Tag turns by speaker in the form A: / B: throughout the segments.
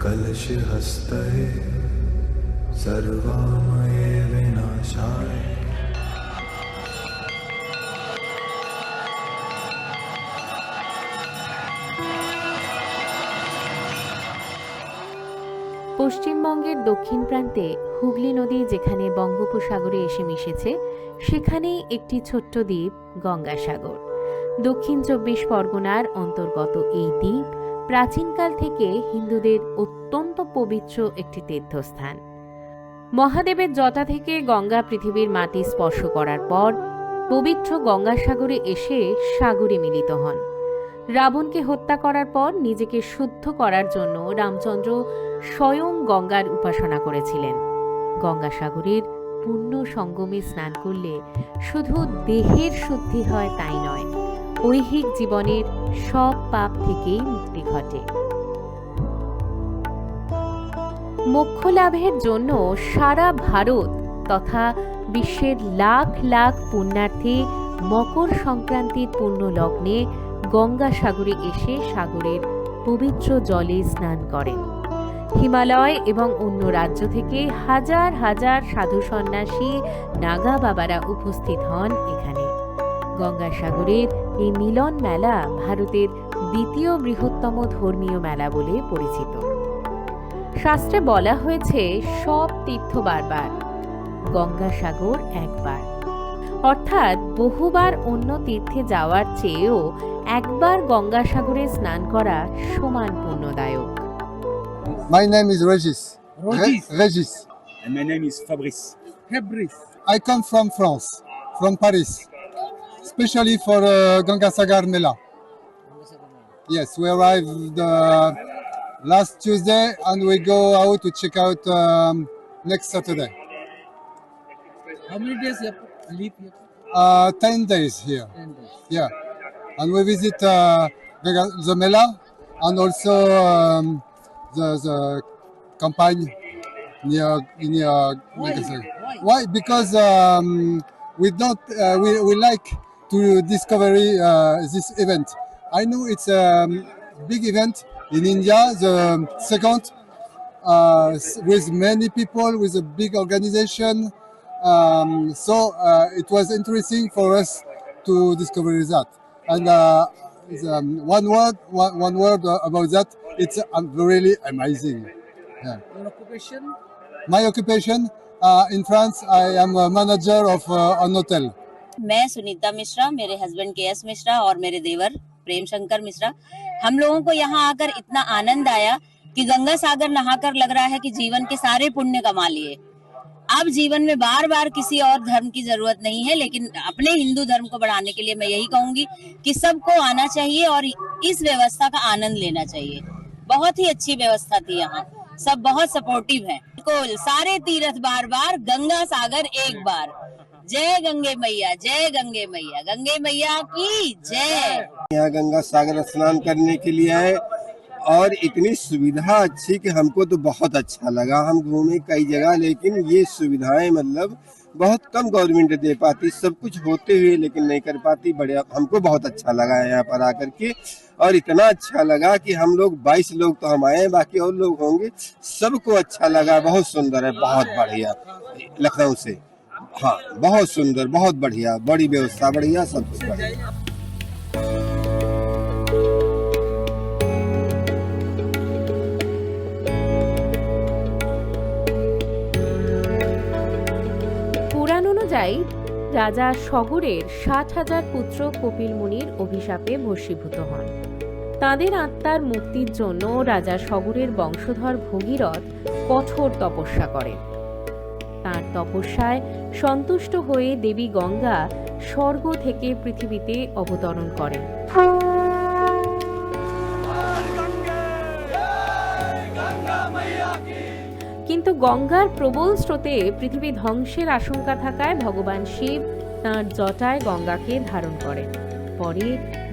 A: कलशहस्तये सर्वामये विनाशाय।
B: পশ্চিমবঙ্গের দক্ষিণ প্রান্তে হুগলি নদী যেখানে বঙ্গোপসাগরে এসে মিশেছে সেখানেই একটি ছোট্ট দ্বীপ গঙ্গাসাগর। দক্ষিণ ২৪ পরগনার অন্তর্গত এই দ্বীপ প্রাচীনকাল থেকে হিন্দুদের অত্যন্ত পবিত্র একটি তীর্থস্থান। মহাদেবের জটা থেকে গঙ্গা পৃথিবীর মাটি স্পর্শ করার পর পবিত্র গঙ্গাসাগরে এসে সাগরে মিলিত হন। রাবণকে হত্যা করার পর নিজেকে শুদ্ধ করার জন্য রামচন্দ্র স্বয়ং গঙ্গার উপাসনা করেছিলেন। গঙ্গাসাগরের পুণ্য সঙ্গমে স্নান করলে শুধু দেহের শুদ্ধি হয় তাই নয়, ঐহিক জীবনের সব পাপ থেকেই মুক্তি ঘটে। মোক্ষ লাভের জন্য সারা ভারত তথা বিশ্বের লাখ লাখ পুণ্যার্থী মকর সংক্রান্তির পুণ্য লগ্নে গঙ্গাসাগরে এসে সাগরের পবিত্র জলে স্নান করেন। হিমালয় এবং অন্য রাজ্য থেকে হাজার হাজার সাধু সন্ন্যাসী নাগা বাবারা উপস্থিত হন এখানে। গঙ্গাসাগরের এই মিলন মেলা ভারতের দ্বিতীয় বৃহত্তম ধর্মীয় মেলা বলে পরিচিত। শাস্ত্রে বলা হয়েছে সব তীর্থ বারবার, গঙ্গাসাগর একবার, অর্থাৎ বহুবার অন্য তীর্থে যাওয়ার চেয়েও একবার গঙ্গাসাগরে স্নান করা সমান পুণ্যদায়ক।
C: My name is Regis. Regis.
D: And my name is Fabrice.
C: I come from France, from Paris, especially for Gangasagar Mela. Yes, we arrived last Tuesday and we go out to check out next Saturday.
E: How many days you live here?
C: 10 days here.
E: 10 days.
C: Yeah, and we visit the Mela and also the campagne near Gangasagar. Why? Because we don't we like to discover this event. I know it's a big event in India, the second, with many people, with a big organization. So it was interesting for us to discover that. And one word about that, it's really amazing. Yeah.
E: Your occupation?
C: My occupation in France, I am a manager of an hotel.
F: मैं सुनीता मिश्रा, मेरे husband के S Mishra और मेरे देवर प्रेम शंकर मिश्रा, हम लोगों को यहाँ आकर इतना आनंद आया कि गंगा सागर नहाकर लग रहा है कि जीवन के सारे पुण्य कमा लिए। अब जीवन में बार बार किसी और धर्म की जरूरत नहीं है, लेकिन अपने हिंदू धर्म को बढ़ाने के लिए मैं यही कहूंगी कि सबको आना चाहिए और इस व्यवस्था का आनंद लेना चाहिए। बहुत ही अच्छी व्यवस्था थी यहाँ, सब बहुत सपोर्टिव है। बिल्कुल सारे तीर्थ बार बार, गंगा सागर एक बार। जय गंगे मैया, जय गंगे मैया, गंगे मैया की जय।
G: यहाँ गंगा सागर स्नान करने के लिए आए और इतनी सुविधा अच्छी कि हमको तो बहुत अच्छा लगा। हम घूमे कई जगह, लेकिन ये सुविधाएं मतलब बहुत कम गवर्नमेंट दे पाती, सब कुछ होते हुए लेकिन नहीं कर पाती। बढ़िया, हमको बहुत अच्छा लगा है यहाँ पर आकर के, और इतना अच्छा लगा कि हम लोग 22 लोग तो हम आए, बाकी और लोग होंगे, सबको अच्छा लगा। बहुत सुंदर है, बहुत बढ़िया। लखनऊ से, हाँ, बहुत सुंदर, बहुत बढ़िया, बड़ी व्यवस्था, बढ़िया, सब कुछ बढ़िया।
B: পুরাণ অনুযায়ী রাজা সগরের 60,000 পুত্র কপিল মুনির অভিশাপে ভস্মীভূত হন। তাদের আত্মার মুক্তির জন্য রাজা সগরের বংশধর ভগীরথ কঠোর তপস্যা করেন। তার তপস্যায় সন্তুষ্ট হয়ে দেবী গঙ্গা স্বর্গ থেকে পৃথিবীতে অবতরণ করেন। কিন্তু গঙ্গার প্রবল স্রোতে পৃথিবী ধ্বংসের আশঙ্কা থাকায় ভগবান শিব তাঁর জটায় গঙ্গাকে ধারণ করেন। পরে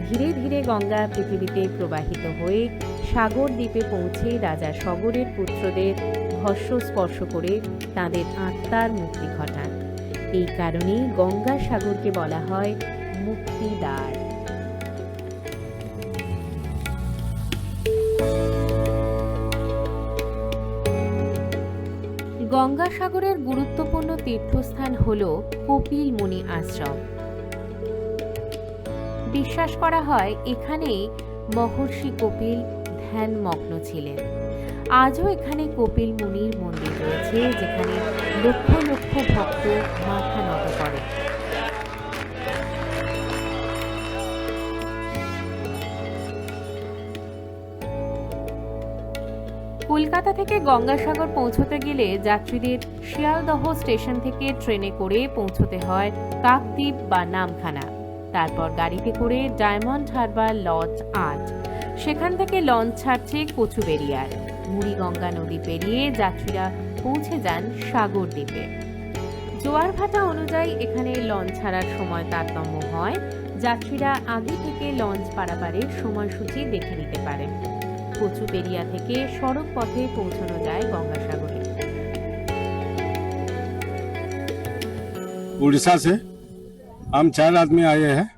B: ধীরে ধীরে গঙ্গা পৃথিবীতে প্রবাহিত হয়ে সাগর দ্বীপে পৌঁছে রাজা সগরের পুত্রদের ভস্ম স্পর্শ করে তাদের আত্মার মুক্তি ঘটান। এই কারণেই গঙ্গা সাগরকে বলা হয় মুক্তিদ্বার। গঙ্গাসাগরের গুরুত্বপূর্ণ তীর্থস্থান হল কপিল মুনি আশ্রম। বিশ্বাস করা হয় এখানেই মহর্ষি কপিল ধ্যানমগ্ন ছিলেন। আজও এখানে কপিল মুনির মন্দির রয়েছে, যেখানে লক্ষ লক্ষ ভক্ত মাথা নত করে। কলকাতা থেকে গঙ্গাসাগর পৌঁছতে গেলে যাত্রীদের শিয়ালদহ স্টেশন থেকে ট্রেনে করে পৌঁছতে হয় কাকদ্বীপ বা নামখানা, তারপর গাড়িতে করে ডায়মন্ড হারবার লজ ৮, সেখান থেকে লঞ্চ ছাড়ছে কচুবেড়িয়ার। মুড়িগঙ্গা নদী পেরিয়ে যাত্রীরা পৌঁছে যান সাগর দ্বীপে। জোয়ার ভাটা অনুযায়ী এখানে লঞ্চ ছাড়ার সময় তারতম্য হয়। যাত্রীরা আগে থেকে লঞ্চ পারাপারের সময়সূচি দেখে নিতে পারেন। কচুবেড়িয়া থেকে সড়ক পথে পৌঁছানো যায় গঙ্গাসাগরে।
H: उड़ीसा से हम 4 आदमी आए हैं।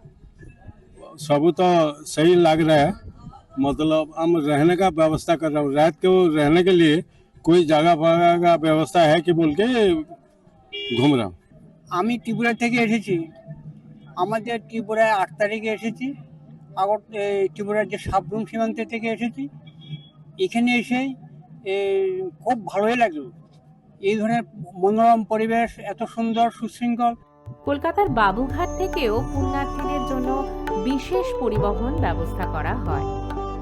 H: सब तो सही लग रहा है, मतलब हम रहने का व्यवस्था कर रहा हूँ। रात को रहने के लिए कोई जगह का व्यवस्था है कि बोल के घूम रहा हूँ।
E: আমি ত্রিপুরা থেকে এসেছি। আমাদের ত্রিপুরায় 8 তারিখে এসেছি। ত্রিপুরার যে সাবরুম সীমান্ত থেকে এসেছি। এখানে এসে খুব ভালোই লাগলো। এই ধরনের মনোরম পরিবেশ, এত সুন্দর সুশৃঙ্খল।
B: কলকাতার বাবুঘাট থেকেও পুণ্যার্থীদের জন্য বিশেষ পরিবহন ব্যবস্থা করা হয়।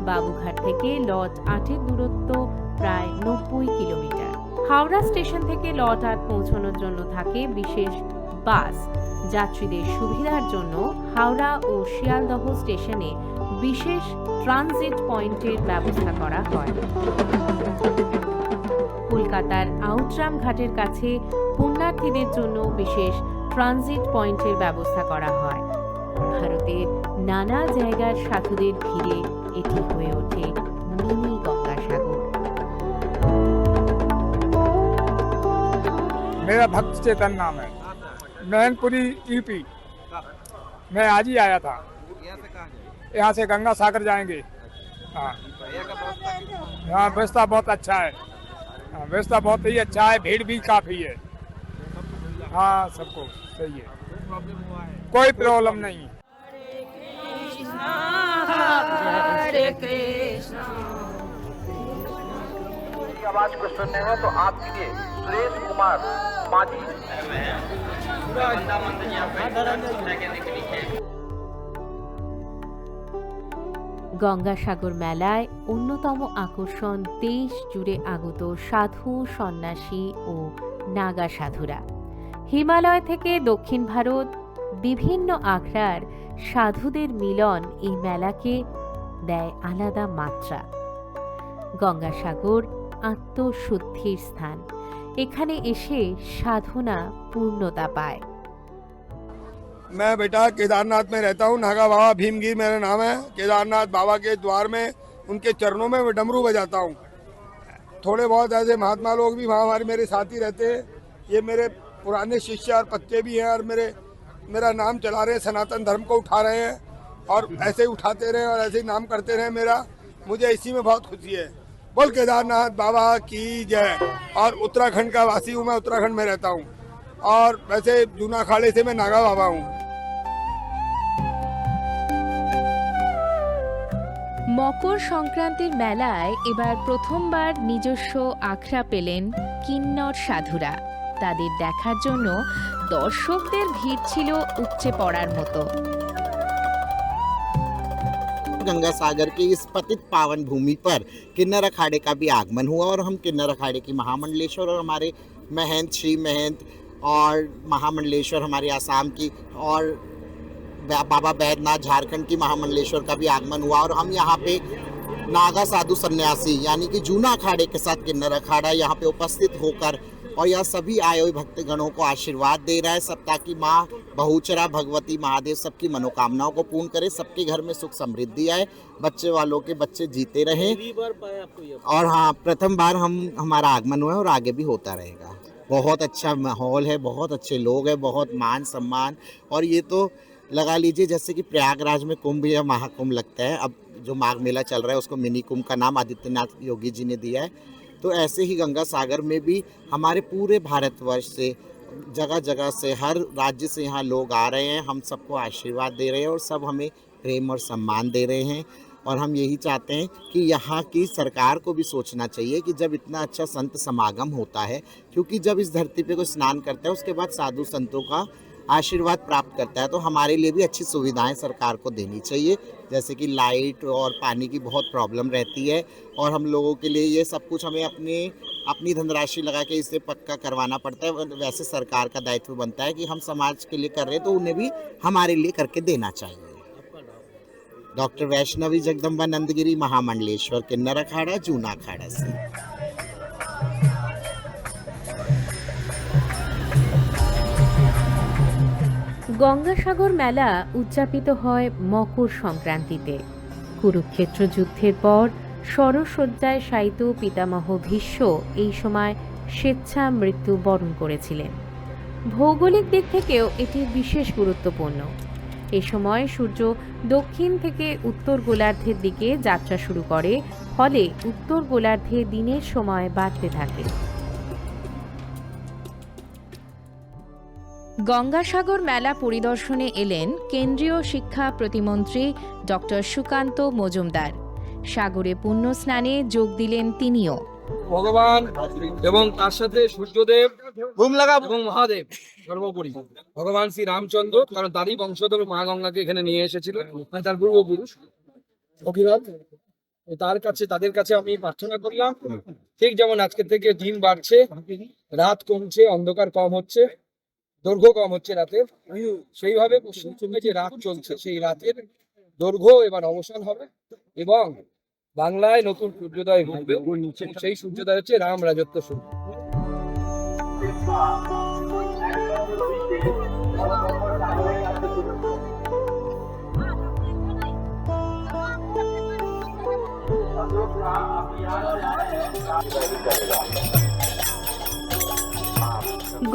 B: বাবুঘাট থেকে লজ ৮-এর দূরত্ব প্রায় ৯০ কিলোমিটার। হাওড়া স্টেশন থেকে লজ ৮ পৌঁছানোর জন্য থাকে বিশেষ বাস। যাত্রীদের সুবিধার জন্য হাওড়া ও শিয়ালদহ স্টেশনে বিশেষ ট্রানজিট পয়েন্টের ব্যবস্থা করা হয়। কলকাতার আউটরাম ঘাটের কাছে পুণ্যার্থীদের জন্য বিশেষ ট্রানজিট পয়েন্টের ব্যবস্থা করা হয়। ভারতের নানা জায়গার সাধুদের ভিড়ে এটি হয়ে ওঠে মিনি গঙ্গাসাগর।
I: मेरा भक्त चेतन नाम है, मैनपुरी यूपी। मैं आज ही आया था। यहाँ से गंगा सागर जाएंगे। हाँ, यहाँ व्यवस्था बहुत अच्छा है। हाँ, व्यवस्था बहुत ही अच्छा है, भीड़ भी काफ़ी है। हाँ, सबको सही है, कोई प्रॉब्लम नहीं है।
J: आवाज को सुनने हो तो आपके लिए सुरेश कुमार माझी।
B: গঙ্গাসাগর মেলায় অন্যতম আকর্ষণ দেশ জুড়ে আগত সাধু, সন্ন্যাসী ও নাগা সাধুরা। হিমালয় থেকে দক্ষিণ ভারত বিভিন্ন আখড়ার সাধুদের মিলন এই মেলাকে দেয় আলাদা মাত্রা। গঙ্গাসাগর আত্মশুদ্ধির স্থান। এখানে এসে সাধনা পূর্ণতা পায়।
C: मैं बेटा केदारनाथ में रहता हूँ। नागा बाबा भीमगिर मेरा नाम है। केदारनाथ बाबा के द्वार में उनके चरणों में मैं डमरू बजाता हूँ। थोड़े बहुत ऐसे महात्मा लोग भी वहाँ हमारे मेरे साथी रहते हैं। ये मेरे पुराने शिष्य और बच्चे भी हैं और मेरा नाम चला रहे हैं, सनातन धर्म को उठा रहे हैं और ऐसे ही उठाते रहे और ऐसे ही नाम करते रहे। मेरा मुझे इसी में बहुत खुशी है। बोल केदारनाथ बाबा की जय। और उत्तराखंड का वासी हूँ मैं, उत्तराखंड में रहता हूँ और वैसे जूना अखाड़े से मैं नागा बाबा हूँ।
B: মকর সংক্রান্তির মেলায় এবার প্রথমবার নিজস্ব আখড়া পেলেন কিন্নর সাধুরা। তাদের দেখার জন্য দর্শকদের ভিড় ছিল উপচে পড়ার মতো।
K: गंगा सागर के इस पतित पावन भूमि पर किन्नर अखाड़े का भी आगमन हुआ और हम किन्नर अखाड़े की महामंडलेश्वर और हमारे महंत श्री महंत और महामंडलेश्वर हमारे आसाम की और बाबा बैद्यनाथ झारखंड की महामंडलेश्वर का भी आगमन हुआ और हम यहाँ पे नागा साधु सन्यासी यानी कि जूना अखाड़े के साथ किन्नर अखाड़ा यहाँ पे उपस्थित होकर और यह सभी आए हुए भक्तगणों को आशीर्वाद दे रहा है। सब ताकि माँ बहुचरा भगवती महादेव सबकी मनोकामनाओं को पूर्ण करे, सबके घर में सुख समृद्धि आए, बच्चे वालों के बच्चे जीते रहें। और हाँ, प्रथम बार हमारा आगमन हुआ है और आगे भी होता रहेगा। बहुत अच्छा माहौल है, बहुत अच्छे लोग हैं, बहुत मान सम्मान। और ये तो लगा लीजिए जैसे कि प्रयागराज में कुंभ या महाकुंभ लगता है। अब जो माघ मेला चल रहा है उसको मिनी कुंभ का नाम आदित्यनाथ योगी जी ने दिया है। तो ऐसे ही गंगा सागर में भी हमारे पूरे भारतवर्ष से जगह जगह से हर राज्य से यहाँ लोग आ रहे हैं, हम सबको आशीर्वाद दे रहे हैं और सब हमें प्रेम और सम्मान दे रहे हैं। और हम यही चाहते हैं कि यहाँ की सरकार को भी सोचना चाहिए कि जब इतना अच्छा संत समागम होता है, क्योंकि जब इस धरती पे कोई स्नान करता है उसके बाद साधु संतों का आशीर्वाद प्राप्त करता है, तो हमारे लिए भी अच्छी सुविधाएं सरकार को देनी चाहिए, जैसे कि लाइट और पानी की बहुत प्रॉब्लम रहती है और हम लोगों के लिए ये सब कुछ हमें अपनी धनराशि लगा के इसे पक्का करवाना पड़ता है। वैसे सरकार का दायित्व बनता है कि हम समाज के लिए कर रहे हैं तो उन्हें भी हमारे लिए करके देना चाहिए। डॉक्टर वैष्णवी जगदम्बा नंदगिरी, महामंडलेश्वर, किन्नर अखाड़ा, जूना अखाड़ा से।
B: গঙ্গাসাগর মেলা উদযাপিত হয় মকর সংক্রান্তিতে। কুরুক্ষেত্র যুদ্ধের পর সরসজ্জায় শায়িত পিতামহ ভীষ্ম এই সময় স্বেচ্ছা মৃত্যু বরণ করেছিলেন। ভৌগোলিক দিক থেকেও এটি বিশেষ গুরুত্বপূর্ণ। এ সময় সূর্য দক্ষিণ থেকে উত্তর গোলার্ধের দিকে যাত্রা শুরু করে, ফলে উত্তর গোলার্ধে দিনের সময় বাড়তে থাকে। গঙ্গাসাগর মেলা পরিদর্শনে এলেন কেন্দ্রীয় শিক্ষা প্রতিমন্ত্রী ডক্টর সুকান্ত মজুমদার। সাগরে পুণ্য স্নানে যোগ দিলেন তিনিও।
L: ভগবান এবং তার সাথে সূর্যদেব এবং মহাদেব, সর্বোপরি ভগবান শ্রী রামচন্দ্র, কারণ তারই বংশধর মা গঙ্গাকে এখানে নিয়ে এসেছিল, মানে তার পূর্বপুরুষ ভগীরথ। তাদের কাছে আমি প্রার্থনা করলাম, ঠিক যেমন আজকে থেকে দিন বাড়ছে, রাত কমছে, অন্ধকার কম হচ্ছে, দৈর্ঘ্য কম হচ্ছে রাতের, সেইভাবে পশ্চিমবঙ্গে যে রাত চলছে সেই রাতের দৈর্ঘ্য এবার অবসান হবে এবং বাংলায় নতুন সূর্যোদয় ঘটবে। সেই সূর্যোদয় হচ্ছে রাম রাজত্ব শুরু।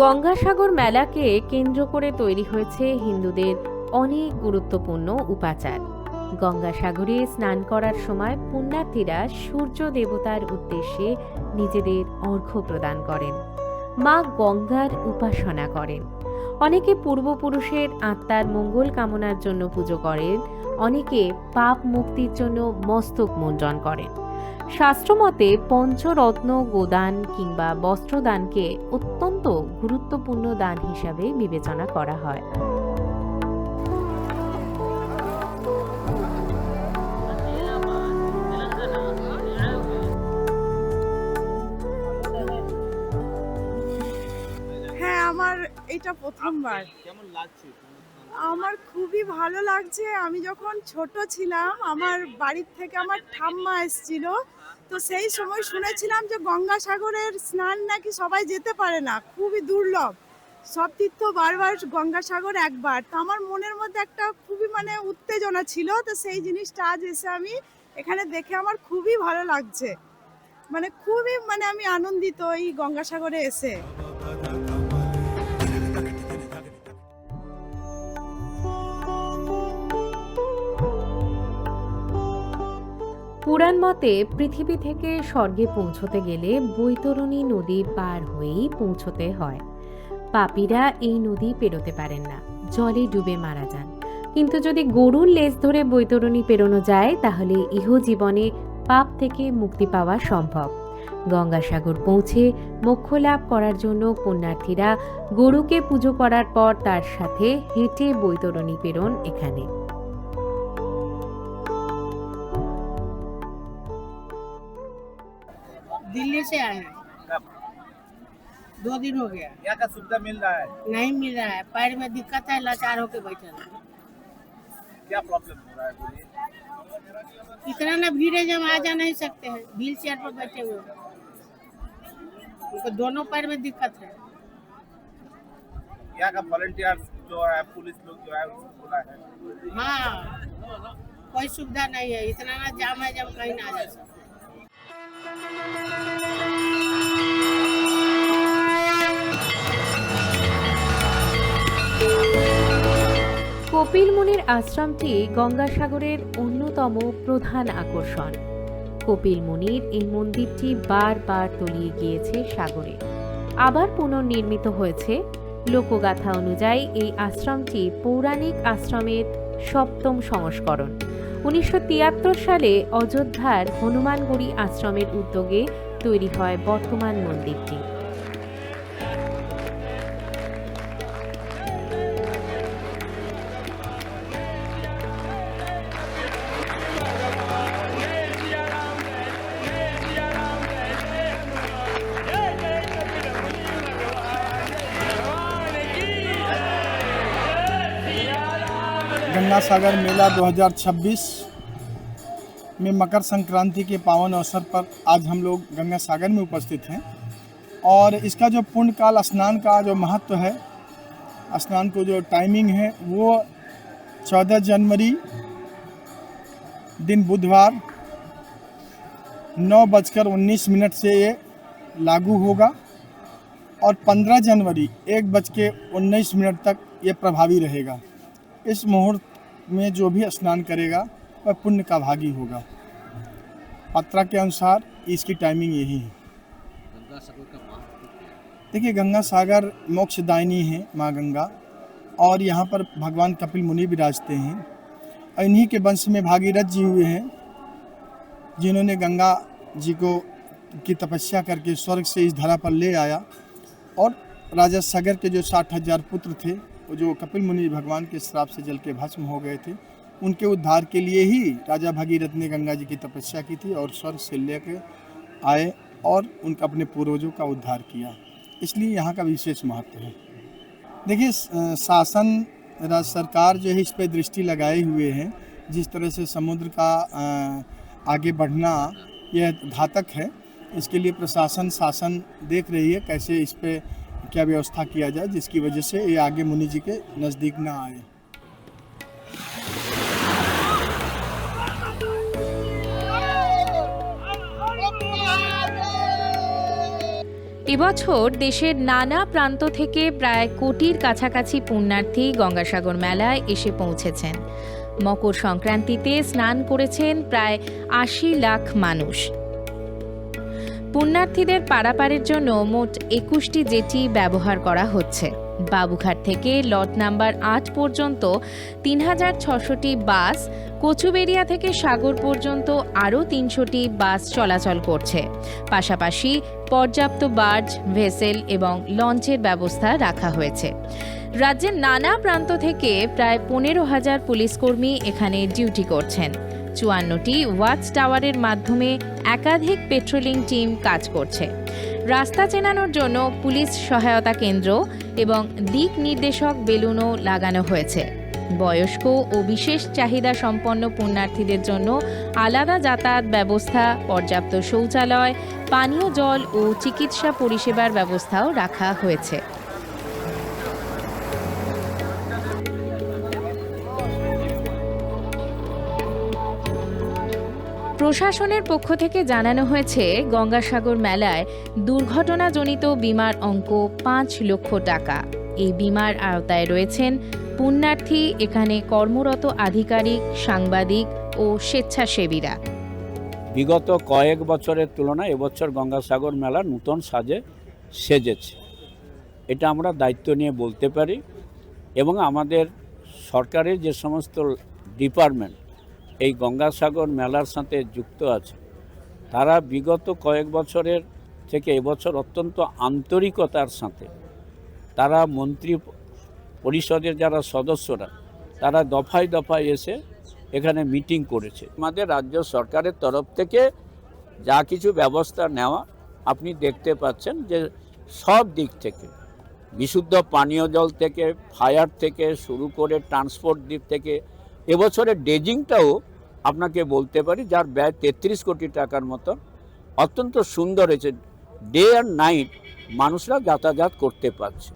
B: গঙ্গাসাগর মেলাকে কেন্দ্র করে তৈরি হয়েছে হিন্দুদের অনেক গুরুত্বপূর্ণ উপাচার। গঙ্গাসাগরে স্নান করার সময় পুণ্যার্থীরা সূর্য দেবতার উদ্দেশ্যে নিজেদের অর্ঘ্য প্রদান করেন, মা গঙ্গার উপাসনা করেন। অনেকে পূর্বপুরুষের আত্মার মঙ্গল কামনার জন্য পুজো করেন, অনেকে পাপ মুক্তির জন্য মস্তক মুণ্ডন করেন। শাস্ত্রমতে পঞ্চরত্ন গোদান কিংবা বস্ত্রদানকে অত্যন্ত গুরুত্বপূর্ণ দান হিসাবে বিবেচনা করা হয়।
M: হ্যাঁ, আমার এটা প্রথমবার।
K: কেমন লাগছে?
M: আমার খুবই ভালো লাগছে। আমি যখন ছোট ছিলাম আমার বাড়ির থেকে আমার ঠাম্মা এসেছিল, তো সেই সময় শুনেছিলাম যে গঙ্গাসাগরের স্নান নাকি সবাই যেতে পারে না, খুবই দুর্লভ। সব তীর্থ বারবার, গঙ্গাসাগর একবার। তো আমার মনের মধ্যে একটা খুবই উত্তেজনা ছিল, তো সেই জিনিসটা আজ এসে আমি এখানে দেখে আমার খুবই ভালো লাগছে। খুবই আমি আনন্দিত এই গঙ্গাসাগরে এসে।
B: পুরাণ মতে পৃথিবী থেকে স্বর্গে পৌঁছতে গেলে বৈতরণী নদী পার হয়েই পৌঁছতে হয়। পাপীরা এই নদী পেরোতে পারেন না, জলে ডুবে মারা যান। কিন্তু যদি গরুর লেজ ধরে বৈতরণী পেরোনো যায় তাহলে ইহজীবনে পাপ থেকে মুক্তি পাওয়া সম্ভব। গঙ্গাসাগর পৌঁছে মোক্ষ লাভ করার জন্য পুণ্যার্থীরা গরুকে পুজো করার পর তার সাথে হেঁটে বৈতরণী পেরোন এখানে।
N: दिल्ली से आए हैं। 2 दिन हो गया।
J: यहाँ का सुविधा मिल रहा है?
N: नहीं मिल रहा है, पैर में दिक्कत है, लाचार होके बैठे हैं।
J: क्या प्रॉब्लम हो रहा है बोलिए?
N: इतना ना भीड़ है, हम आ जा नहीं सकते हैं, व्हील चेयर पर बैठे हुए हैं। उनको दोनों पैर में दिक्कत है।
J: यहाँ का वॉलंटियर जो है, पुलिस लोग जो है उसको बोला है?
N: हाँ, कोई सुविधा नहीं है, इतना ना जाम है जब कहीं ना आ जा सकते।
B: কপিল মুনির আশ্রমটি গঙ্গাসাগরের অন্যতম প্রধান আকর্ষণ। কপিল মুনির এই মন্দিরটি বারবার তলিয়ে গিয়েছে সাগরে, আবার পুনর্নির্মিত হয়েছে। লোকগাথা অনুযায়ী এই আশ্রমটি পৌরাণিক আশ্রমের 7ম সংস্করণ। 1973 সালে অযোধ্যার হনুমানগড়ি আশ্রমের উদ্যোগে তৈরি হয় বর্তমান মন্দিরটি।
I: गंगा सागर मेला 2026 में मकर संक्रांति के पावन अवसर पर आज हम लोग गंगा सागर में उपस्थित हैं और इसका जो पुण्यकाल स्नान का जो महत्व है, स्नान को जो टाइमिंग है वो 14 जनवरी दिन बुधवार 9:19 से ये लागू होगा और 15 जनवरी 1:19 तक ये प्रभावी रहेगा। इस मुहूर्त में जो भी स्नान करेगा वह पुण्य का भागी होगा। पत्रा के अनुसार इसकी टाइमिंग यही है। देखिए, गंगा सागर मोक्षदायिनी है माँ गंगा, और यहाँ पर भगवान कपिल मुनि विराजते हैं। इन्हीं के वंश में भागीरथ जी हुए हैं, जिन्होंने गंगा जी को की तपस्या करके स्वर्ग से इस धरा पर ले आया, और राजा सागर के जो 60,000 पुत्र थे, वो जो कपिल मुनि भगवान के श्राप से जल के भस्म हो गए थे, उनके उद्धार के लिए ही राजा भागीरथ ने गंगा जी की तपस्या की थी और स्वर्ग से लेकर आए और उनका अपने पूर्वजों का उद्धार किया। इसलिए यहाँ का विशेष महत्व है। देखिए, शासन राज्य सरकार जो है इस पर दृष्टि लगाए हुए हैं। जिस तरह से समुद्र का आगे बढ़ना यह घातक है, इसके लिए प्रशासन शासन देख रही है कैसे इस पर क्या व्यवस्था किया जाए, जिसकी वजह से ये आगे मुनि जी के नज़दीक ना आए।
B: এবছর দেশের নানা প্রান্ত থেকে প্রায় কোটির কাছাকাছি পুণ্যার্থী গঙ্গাসাগর মেলায় এসে পৌঁছেছেন। মকর সংক্রান্তিতে স্নান করেছেন প্রায় 80 লাখ মানুষ। পুণ্যার্থীদের পারাপারের জন্য মোট 21টি জেটি ব্যবহার করা হচ্ছে। বাবুঘাট থেকে লট নাম্বার 8 পর্যন্ত 3600টি বাস, কচুবেড়িয়া থেকে সাগর পর্যন্ত আরও 300টি বাস চলাচল করছে। পাশাপাশি পর্যাপ্ত বার্জ, ভেসেল এবং লঞ্চের ব্যবস্থা রাখা হয়েছে। রাজ্যের নানা প্রান্ত থেকে প্রায় 15,000 পুলিশকর্মী এখানে ডিউটি করছেন। 54টি ওয়াচ টাওয়ারের মাধ্যমে একাধিক পেট্রোলিং টিম কাজ করছে। রাস্তা চেনানোর জন্য পুলিশ সহায়তা কেন্দ্র এবং দিক নির্দেশক বেলুনও লাগানো হয়েছে। বয়স্ক ও বিশেষ চাহিদা সম্পন্ন পুণ্যার্থীদের জন্য আলাদা যাতায়াত ব্যবস্থা, পর্যাপ্ত শৌচালয়, পানীয় জল ও চিকিৎসা পরিষেবার ব্যবস্থাও রাখা হয়েছে। প্রশাসনের পক্ষ থেকে জানানো হয়েছে, গঙ্গাসাগর মেলায় দুর্ঘটনাজনিত বীমার অঙ্ক 5 লক্ষ টাকা। এই বীমার আওতায় রয়েছেন পুণ্যার্থী, এখানে কর্মরত আধিকারিক, সাংবাদিক ও স্বেচ্ছাসেবীরা।
O: বিগত কয়েক বছরের তুলনায় এবছর গঙ্গাসাগর মেলা নূতন সাজে সেজেছে, এটা আমরা দায়িত্ব নিয়ে বলতে পারি। এবং আমাদের সরকারের যে সমস্ত ডিপার্টমেন্ট এই গঙ্গাসাগর মেলার সাথে যুক্ত আছে, তারা বিগত কয়েক বছরের থেকে এবছর অত্যন্ত আন্তরিকতার সাথে তারা মন্ত্রী পরিষদের যারা সদস্যরা, তারা দফায় দফায় এসে এখানে মিটিং করেছে। আমাদের রাজ্য সরকারের তরফ থেকে যা কিছু ব্যবস্থা নেওয়া আপনি দেখতে পাচ্ছেন, যে সব দিক থেকে, বিশুদ্ধ পানীয় জল থেকে, ফায়ার থেকে শুরু করে ট্রান্সপোর্ট দিক থেকে, এবছরের ড্রেজিংটাও আপনাকে বলতে পারি যার ব্যয় 33 কোটি টাকার মতো, অত্যন্ত সুন্দর হয়েছে। ডে অ্যান্ড নাইট মানুষরা যাতায়াত করতে পারছে।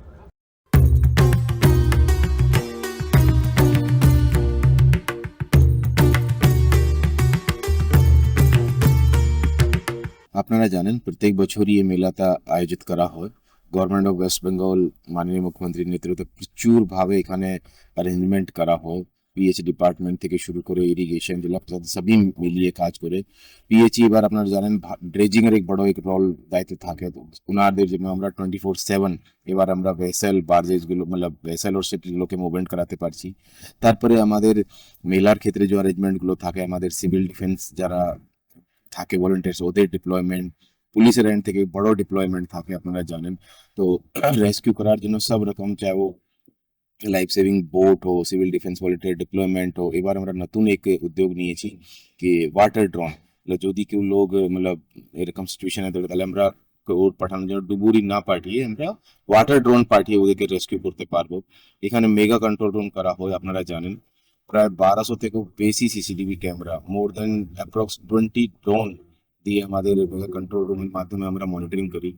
P: আপনারা জানেন প্রত্যেক বছরই এই মেলাটা আয়োজিত করা হয়। গভর্নমেন্ট অফ ওয়েস্ট বেঙ্গল মাননীয় মুখ্যমন্ত্রীর নেতৃত্বে প্রচুরভাবে এখানে অ্যারেঞ্জমেন্ট করা হয়। পিএইচ ডিপার্টমেন্ট থেকে শুরু করে ইরিগেশন জেলা প্রশাসন সবই মিলিয়ে কাজ করে। পিএইচই এবার আপনারা জানেন ড্রেজিং এর বড় এক রোল দায়িত্ব থাকে, তো ওনাদের জন্য আমরা 24/7 এবার আমরা ভেসেল বার্জেসগুলো মানে ভেসেল ওর শিপগুলোকে মুভমেন্ট করাতে পারছি। তারপরে আমাদের মেলার ক্ষেত্রে যে অ্যারেঞ্জমেন্টগুলো থাকে, আমাদের সিভিল ডিফেন্স যারা থাকে ভলেন্টিয়ার্স, ওদের ডিপ্লয়মেন্ট, পুলিশের এন্ড থেকে বড় ডিপ্লয়মেন্ট থাকে আপনারা জানেন। তো রেস্কিউ করার জন্য সব রকম, চাहे वो লাইফ সেভিং বোট हो, সিভিল ডিফেন্স ভলেন্টিয়ার ডিপ্লয়মেন্ট हो। এবার আমরা নতুন এক উদ্যোগ নিয়েছি কি ওয়াটার ড্রোন, যদি কেউ লোক मतलब এরকম সিচুয়েশনে থাকে তাহলে আমরা ওর পাঠানোর জন্য ডুবুরি না পাঠিয়ে আমরা ওয়াটার ড্রোন পাঠিয়ে ওদেরকে রেস্কিউ করতে পারবো। এখানে মেগা কন্ট্রোল রুম করা হয়, আপনারা জানেন প্রায় 1200 থেকেও বেশি সিসিটিভি ক্যামেরা, মোর দেন অ্যাপ্রক্স 20 ড্রোন দিয়ে আমাদের মেগা কন্ট্রোল রুমের মাধ্যমে আমরা মনিটরিং করি।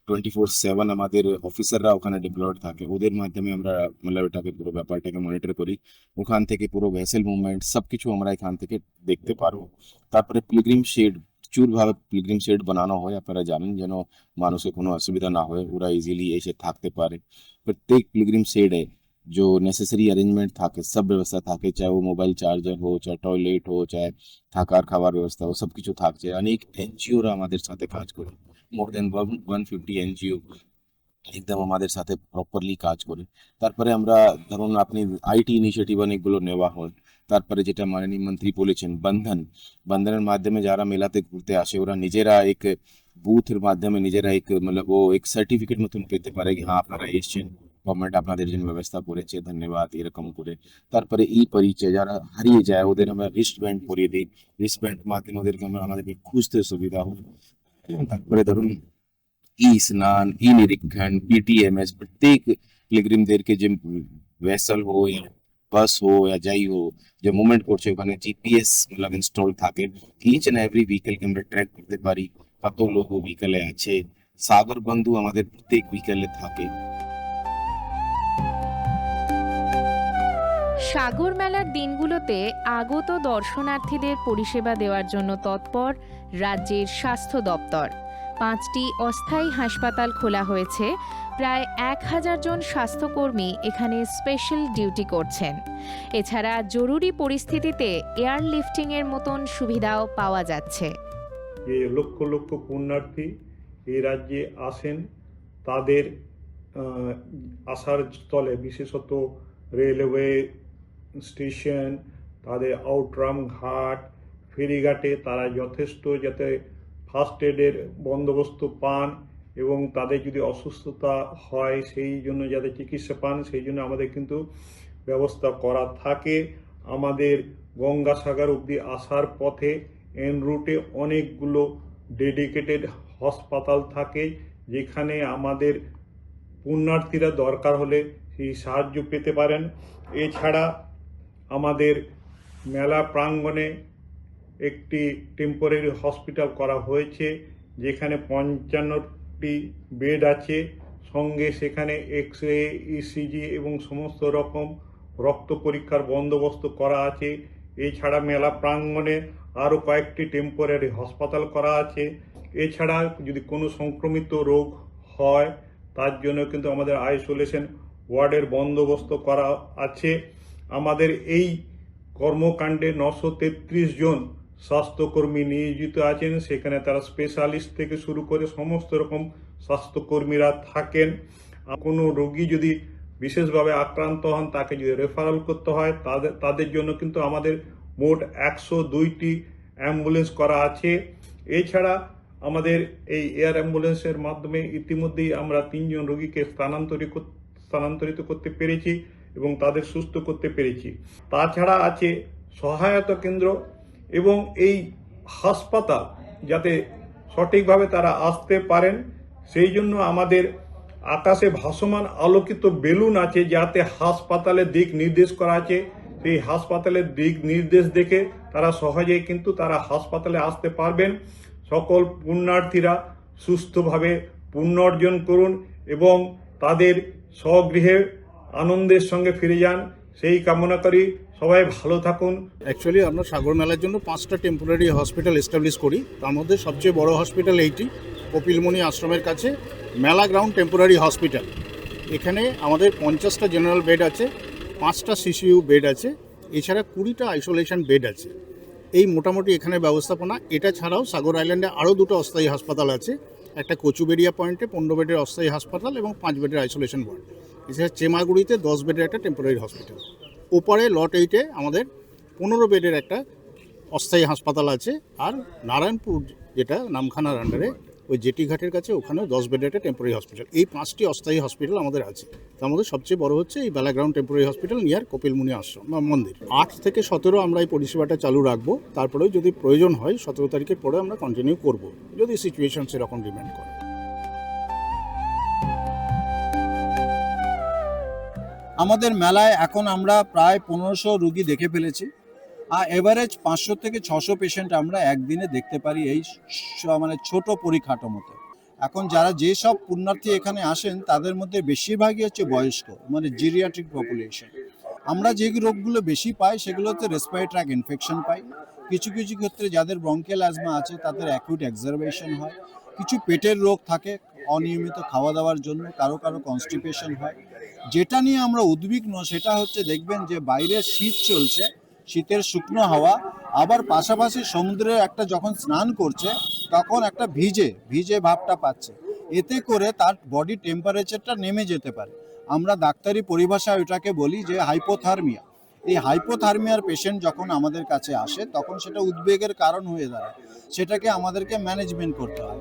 P: 24/7 আমাদের অফিসাররা ওখানে ডিপ্লয়েড থাকে, ওদের মাধ্যমে আমরা मतलब এটাকে পুরো ব্যাপারটাকে মনিটর করি। ওখান থেকে পুরো ভেসেল মুভমেন্ট সবকিছু আমরা এখান থেকে দেখতে পারবো। তারপরে পিলগ্রিম শেড, প্রচুরভাবে পিলগ্রিম শেড বানানো হয়, আপনারা জানেন, যেন মানুষের কোনো অসুবিধা না হয়, ওরা ইজিলি এসে থাকতে পারে। প্রত্যেক পিলগ্রিম শেডে जो नेसेसरी अरेंजमेंट থাকে, सब व्यवस्था থাকে, चाहे वो मोबाइल चार्जर हो, चाहे टॉयलेट हो, चाहे থাকার খাবার ব্যবস্থা हो, সব কিছু থাকছে। অনেক এনজিওরা আমাদের সাথে কাজ করে, মোর দেন 150 এনজিও একদম আমাদের সাথে প্রপারলি কাজ করে। তারপরে আমরা ধরুন আপনি আইটি ইনিশিয়েটিভ অনেকগুলো নেওয়া হয়। তারপরে যেটা মাননীয় মন্ত্রী বলেছেন বন্ধনের মাধ্যমে যারা মেলাতে ঘুরতে আসে ওরা নিজেরা এক বুথের মাধ্যমে নিজেরা এক मतलब ও এক সার্টিফিকেট মতন পেতে পারে কি হ্যাঁ আপনারা এসেছেন, গভর্নমেন্ট আপনাদের জন্য ব্যবস্থা করেছে, ধন্যবাদ, এরকম করে। তারপরে এই পরিচয় যারা হারিয়ে যায় ওদের আমরা রিস্ট ব্যান্ড পরিয়ে দিই, রিস্ট ব্যান্ড মাধ্যমে ওদেরকে আমাদেরকে খুঁজতে সুবিধা হয়। তারপরে ধরুন ই স্নান, ই নিরীক্ষণ, पीटीएमएस प्रत्येक পিলগ্রিমদেরকে যে ভেসেল हो या বাস हो या যাই हो যে মুভমেন্ট করছে ওখানে জিপিএস मतलब ইনস্টল থাকে, ইচ এন্ড এভরি ভেহিকলকে আমরা ট্র্যাক করতে পারি কত লোক ভেহিকলে আছে। সাগর বন্ধু আমাদের প্রত্যেক ভেহিকলে থাকে।
B: সাগর মেলার দিনগুলোতে আগত দর্শনার্থীদের পরিষেবা দেওয়ার জন্য তৎপর রাজ্যের স্বাস্থ্য দপ্তর। 5টি অস্থায়ী হাসপাতাল খোলা হয়েছে, প্রায় 1000 জন স্বাস্থ্যকর্মী এখানে স্পেশাল ডিউটি করছেন। এছাড়া জরুরি পরিস্থিতিতে এয়ারলিফটিংয়ের মতন সুবিধাও পাওয়া যাচ্ছে।
Q: যে লক্ষ লক্ষ পুণ্যার্থী এই রাজ্যে আসেন, তাদের আসার স্থলে বিশেষত রেলওয়ে স্টেশন, তাদের আউটরাম ঘাট, ফেরিঘাটে তারা যথেষ্ট যাতে ফার্স্ট এডের বন্দোবস্ত পান এবং তাদের যদি অসুস্থতা হয় সেই জন্য যাতে চিকিৎসা পান সেই জন্য আমাদের কিন্তু ব্যবস্থা করা থাকে। আমাদের গঙ্গাসাগর অবধি আসার পথে এন রুটে অনেকগুলো ডেডিকেটেড হাসপাতাল থাকে, যেখানে আমাদের পুণ্যার্থীরা দরকার হলে সেই সাহায্য পেতে পারেন। এছাড়া আমাদের মেলা প্রাঙ্গণে একটি টেম্পোরারি হসপিটাল করা হয়েছে, যেখানে 55টি বেড আছে, সঙ্গে সেখানে এক্স রে, ইসিজি এবং সমস্ত রকম রক্ত পরীক্ষার বন্দোবস্ত করা আছে। এছাড়া মেলা প্রাঙ্গণে আরও কয়েকটি টেম্পোরারি হাসপাতাল করা আছে। এছাড়া যদি কোনো সংক্রমিত রোগ হয় তার জন্য কিন্তু আমাদের আইসোলেশন ওয়ার্ডের বন্দোবস্ত করা আছে। আমাদের এই কর্মকাণ্ডে 933 জন স্বাস্থ্যকর্মী নিয়োজিত আছেন, সেখানে তারা স্পেশালিস্ট থেকে শুরু করে সমস্ত রকম স্বাস্থ্যকর্মীরা থাকেন। কোনো রোগী যদি বিশেষভাবে আক্রান্ত হন তাকে যদি রেফারেল করতে হয় তাদের জন্য কিন্তু আমাদের মোট 102টি অ্যাম্বুলেন্স করা আছে। এছাড়া আমাদের এই এয়ার অ্যাম্বুলেন্সের মাধ্যমে ইতিমধ্যেই আমরা 3 জন রোগীকে স্থানান্তরিত করতে পেরেছি এবং তাদের সুস্থ করতে পেরেছি। তাছাড়া আছে সহায়তা কেন্দ্র এবং এই হাসপাতাল যাতে সঠিকভাবে তারা আসতে পারেন সেই জন্য আমাদের আকাশে ভাসমান আলোকিত বেলুন আছে, যাতে হাসপাতালের দিক নির্দেশ করা আছে। সেই হাসপাতালের দিক নির্দেশ দেখে তারা সহজেই কিন্তু তারা হাসপাতালে আসতে পারবেন। সকল পুণ্যার্থীরা সুস্থভাবে পুণ্য অর্জন করুন এবং তাদের স্বগৃহে আনন্দের সঙ্গে ফিরে যান, সেই কামনা করি। সবাই ভালো থাকুন।
R: অ্যাকচুয়ালি আমরা সাগর মেলার জন্য 5টা টেম্পোরারি হসপিটাল এস্টাবলিশ করি। তার মধ্যে সবচেয়ে বড় হসপিটাল এইটি, কপিলমণি আশ্রমের কাছে মেলা গ্রাউন্ড টেম্পোরারি হসপিটাল। এখানে আমাদের 50টা জেনারেল বেড আছে, 5টা সিসিইউ বেড আছে এছাড়া 20টা আইসোলেশন বেড আছে। এই মোটামুটি এখানে ব্যবস্থাপনা। এটা ছাড়াও সাগর আইল্যান্ডে আরও 2টো অস্থায়ী হাসপাতাল আছে, একটা কচুবেড়িয়া পয়েন্টে 15 বেডের অস্থায়ী হাসপাতাল এবং 5 বেডের আইসোলেশন ওয়ার্ড। এছাড়া চেমাগুড়িতে 10 বেডের একটা টেম্পোরারি হসপিটাল। ওপরে লট 8-এ আমাদের 15 বেডের একটা অস্থায়ী হাসপাতাল আছে। আর নারায়ণপুর যেটা নামখানার আন্ডারে ওই জেটি ঘাটের কাছে, ওখানেও 10 বেডের একটা টেম্পোরারি হসপিটাল। এই 5টি অস্থায়ী হসপিটাল আমাদের আছে। তার মধ্যে সবচেয়ে বড় হচ্ছে এই বেলাগ্রাউন্ড টেম্পোরারি হসপিটাল নিয়ার কপিলমুনি আশ্রম বা মন্দির। 8 থেকে 17 আমরা এই পরিষেবাটা চালু রাখবো। তারপরেও যদি প্রয়োজন হয় 17 তারিখের পরে আমরা কন্টিনিউ করব, যদি সিচুয়েশন সেরকম ডিমান্ড করে।
S: আমাদের মেলায় এখন আমরা প্রায় 1500 রুগী দেখে ফেলেছি। আর এভারেজ 500 থেকে 600 পেশেন্ট আমরা একদিনে দেখতে পারি এই মানে ছোট পরিকাঠামোতে। এখন যারা যেসব পুণ্যার্থী এখানে আসেন তাদের মধ্যে বেশিরভাগই হচ্ছে বয়স্ক, মানে জিরিয়াট্রিক পপুলেশন। আমরা যে রোগগুলো বেশি পাই সেগুলোতে রেসপিরেটরি ট্র্যাক ইনফেকশন পাই। কিছু কিছু ক্ষেত্রে যাদের ব্রঙ্কিয়াল অ্যাজমা আছে তাদের অ্যাকিউট এক্সারবেশন হয়। কিছু পেটের রোগ থাকে অনিয়মিত খাওয়া দাওয়ার জন্য, কারো কারো কনস্টিপেশন হয়। যেটা নিয়ে আমরা উদ্বিগ্ন সেটা হচ্ছে দেখবেন যে বাইরে শীত চলছে, শীতের শুকনো হাওয়া, আবার পাশাপাশি সমুদ্রে একটা যখন স্নান করছে তখন একটা ভিজে ভাবটা পাচ্ছে। এতে করে তার বডি টেম্পারেচারটা নেমে যেতে পারে। আমরা ডাক্তারি পরিভাষায় ওটাকে বলি যে হাইপোথার্মিয়া। এই হাইপোথার্মিয়ার পেশেন্ট যখন আমাদের কাছে আসে তখন সেটা উদ্বেগের কারণ হয়ে দাঁড়ায়। সেটাকে আমাদেরকে ম্যানেজমেন্ট করতে হয়।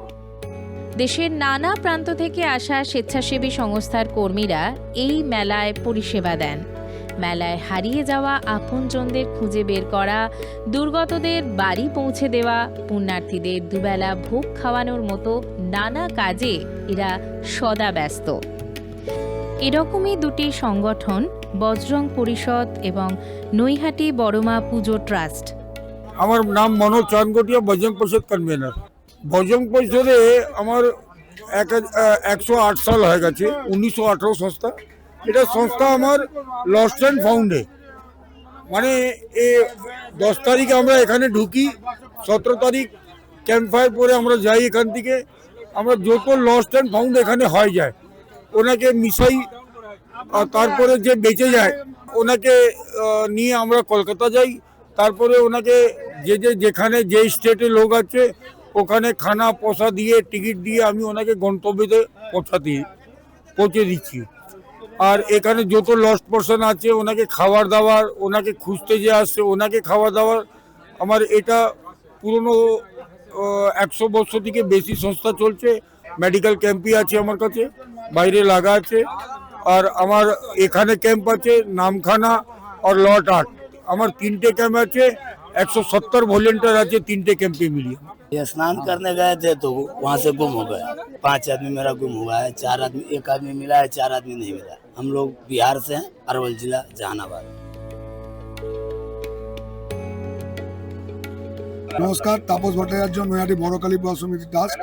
B: দেশের নানা প্রান্ত থেকে আসা স্বেচ্ছাসেবী সংস্থার কর্মীরা এই মেলায় পরিষেবা দেন। মেলায় হারিয়ে যাওয়া আপনজনদের খুঁজে বের করা, দুর্গতদের বাড়ি পৌঁছে দেওয়া, পুণ্যার্থীদের দুবেলা ভোগ খাওয়ানোর মতো নানা কাজে এরা সদা ব্যস্ত। এরকমই দুটি সংগঠন বজরং পরিষদ এবং নৈহাটি বড়মা পুজো ট্রাস্ট।
I: আমার নাম মনোজ চানগটিয়া, বজরং পরিষদ কনভেনার। বজরং পরিষদে আমার 108 সাল হয়ে গেছে, 1918 সংস্থা। এটা সংস্থা আমার লস্ট অ্যান্ড ফাউন্ডে, মানে 10 তারিখে আমরা এখানে ঢুকি, 17 তারিখ ক্যাম্প ফায়ার পরে আমরা যাই এখান থেকে। আমরা যত লস্ট অ্যান্ড ফাউন্ড এখানে হয়ে যায় ওনাকে মিশাই, আর তারপরে যে বেঁচে যায় ওনাকে নিয়ে আমরা কলকাতা যাই। তারপরে ওনাকে যেখানে যে স্টেটে লোক আছে ওখানে খানা পয়সা দিয়ে টিকিট দিয়ে আমি ওনাকে গন্তব্যতে পৌঁছে দিচ্ছি। আর এখানে যত লস্ট পারসন আছে ওনাকে খাবার দাবার, ওনাকে খুঁজতে যে আসছে ওনাকে খাবার দাবার। আমার এটা পুরনো 100 বছর থেকে বেশি সংস্থা চলছে। মেডিকেল ক্যাম্পই আছে আমার কাছে, বাইরে লাগা আছে। আর আমার এখানে ক্যাম্প আছে নামখানা আর লট 8। আমার 3টে ক্যাম্প আছে, 170 ভলেন্টিয়ার আছে 3টে ক্যাম্পে মিলিয়ে।
T: ये स्नान करने गए थे तो वहाँ से गुम हो गए। 5 आदमी मेरा गुम हुआ है, 4 आदमी, 1 आदमी मिला है, 4 आदमी नहीं मिला। हम लोग बिहार से हैं, अरवल जिला जहानाबाद।
C: নমস্কার, তাপস ভট্টাচার্য, নৈহাটি বড় কালীপুর সমিতি ট্রাস্ট।